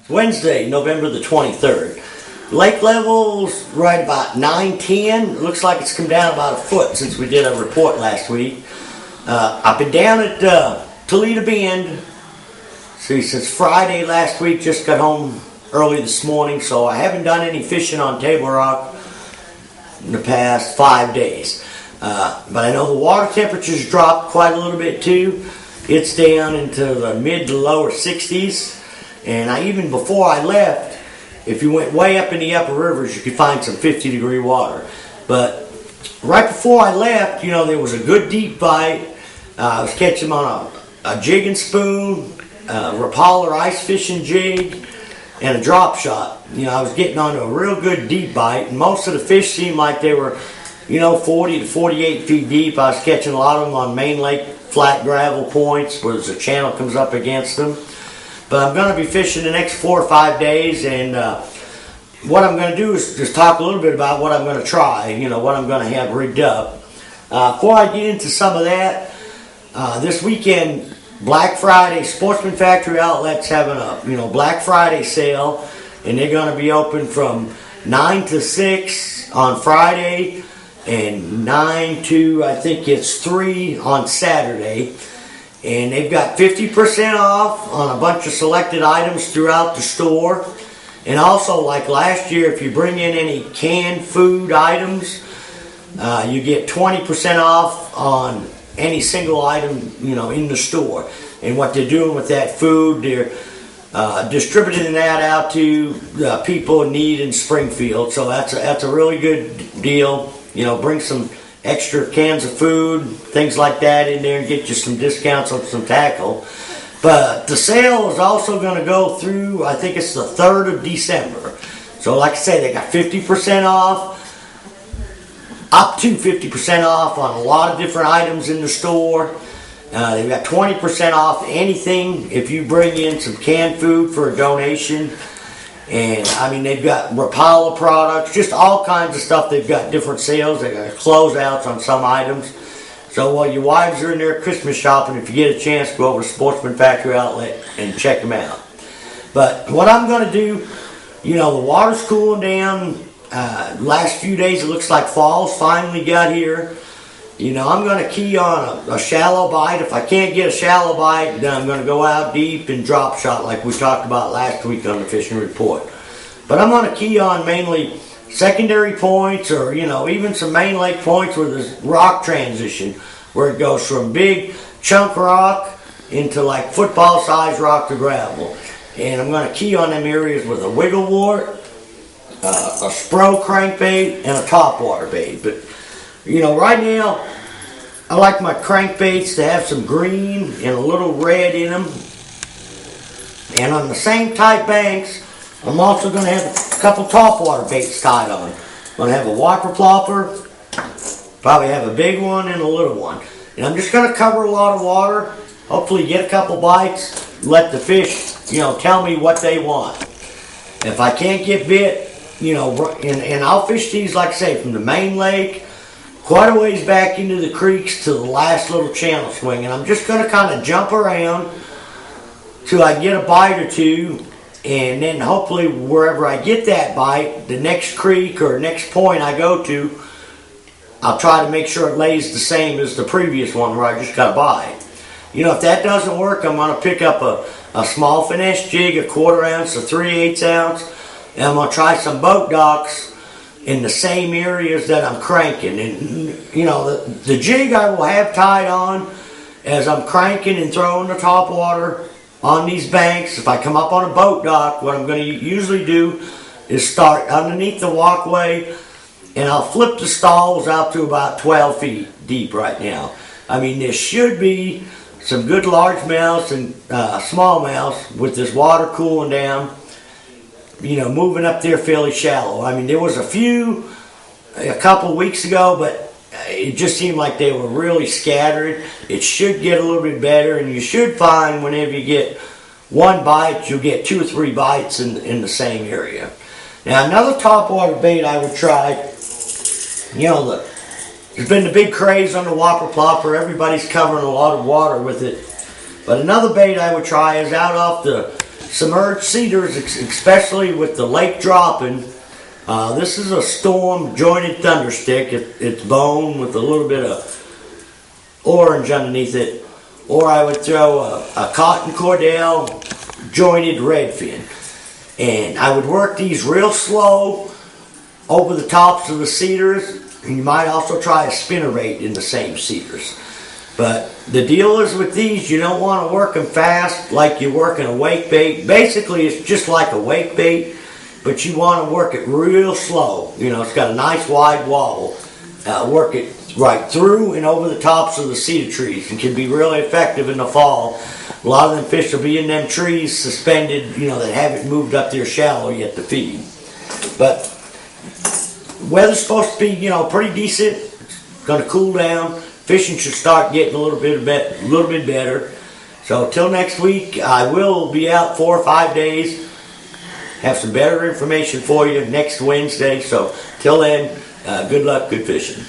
Wednesday, November the 23rd. Lake level's right about 9:10. It looks like it's come down about a foot since we did a report last week. I've been down at Toledo Bend, since Friday last week. Just got home early this morning, so I haven't done any fishing on Table Rock in the past 5 days. But I know the water temperature's dropped quite a little bit too. It's down into the mid to lower 60s. And even before I left, if you went way up in the upper rivers, you could find some 50-degree water. But right before I left, there was a good deep bite. I was catching them on a jig and spoon, Rapala ice fishing jig, and a drop shot. I was getting onto a real good deep bite, and most of the fish seemed like they were, 40 to 48 feet deep. I was catching a lot of them on main lake flat gravel points where the channel comes up against them. But I'm going to be fishing the next 4 or 5 days, and what I'm going to do is just talk a little bit about what I'm going to try, what I'm going to have rigged up. Before I get into some of that, this weekend, Black Friday, Sportsman Factory Outlet's having a Black Friday sale, and they're going to be open from 9 to 6 on Friday, and 9 to, I think it's 3 on Saturday. And they've got 50% off on a bunch of selected items throughout the store. And also, like last year, if you bring in any canned food items, you get 20% off on any single item, in the store. And what they're doing with that food, they're distributing that out to people in need in Springfield. So that's a really good deal. Bring some extra cans of food, things like that in there, and get you some discounts on some tackle. But the sale is also going to go through, I think it's the 3rd of December. So like I say, they got 50% off, up to 50% off on a lot of different items in the store. They've got 20% off anything if you bring in some canned food for a donation. And they've got Rapala products, just all kinds of stuff. They've got different sales. They've got closeouts on some items. So while your wives are in there Christmas shopping, if you get a chance, go over to Sportsman Factory Outlet and check them out. But what I'm going to do, the water's cooling down. Last few days it looks like fall's finally got here. I'm going to key on a shallow bite. If I can't get a shallow bite, then I'm going to go out deep and drop shot like we talked about last week on the fishing report. But I'm going to key on mainly secondary points, or even some main lake points where there's rock transition, where it goes from big chunk rock into like football size rock to gravel. And I'm going to key on them areas with a wiggle wart, a spro crankbait, and a topwater bait. But right now, I like my crankbaits to have some green and a little red in them. And on the same tight banks, I'm also going to have a couple topwater baits tied on. I'm going to have a whopper plopper, probably have a big one and a little one. And I'm just going to cover a lot of water, hopefully get a couple bites, let the fish, tell me what they want. If I can't get bit, and I'll fish these, like I say, from the main lake quite a ways back into the creeks to the last little channel swing. And I'm just going to kind of jump around till I get a bite or two. And then hopefully wherever I get that bite, the next creek or next point I go to, I'll try to make sure it lays the same as the previous one where I just got a bite. If that doesn't work, I'm going to pick up a small finesse jig, a 1/4 ounce, a 3/8 ounce, and I'm going to try some boat docks in the same areas that I'm cranking. And the jig I will have tied on as I'm cranking and throwing the top water on these banks. If I come up on a boat dock, what I'm going to usually do is start underneath the walkway, and I'll flip the stalls out to about 12 feet deep right now. There should be some good largemouths and smallmouths with this water cooling down, moving up there fairly shallow. There was a couple weeks ago, but it just seemed like they were really scattered. It should get a little bit better, and you should find whenever you get one bite, you'll get 2 or 3 bites in the same area. Now, another topwater bait I would try, there's been the big craze on the whopper plopper. Everybody's covering a lot of water with it. But another bait I would try is out off the submerged cedars, especially with the lake dropping. This is a storm jointed thunderstick. It's bone with a little bit of orange underneath it. Or I would throw a cotton cordell jointed redfin. And I would work these real slow over the tops of the cedars. And you might also try a spinnerate in the same cedars. But the deal is with these, you don't want to work them fast like you're working a wake bait. Basically, it's just like a wake bait, but you want to work it real slow. You know, it's got a nice wide wobble. Work it right through and over the tops of the cedar trees, and can be really effective in the fall. A lot of them fish will be in them trees suspended, you know, that haven't moved up there shallow yet to feed. But weather's supposed to be, you know, pretty decent. It's going to cool down. Fishing should start getting a little bit better. So till next week, I will be out 4 or 5 days. Have some better information for you next Wednesday. So till then, good luck, good fishing.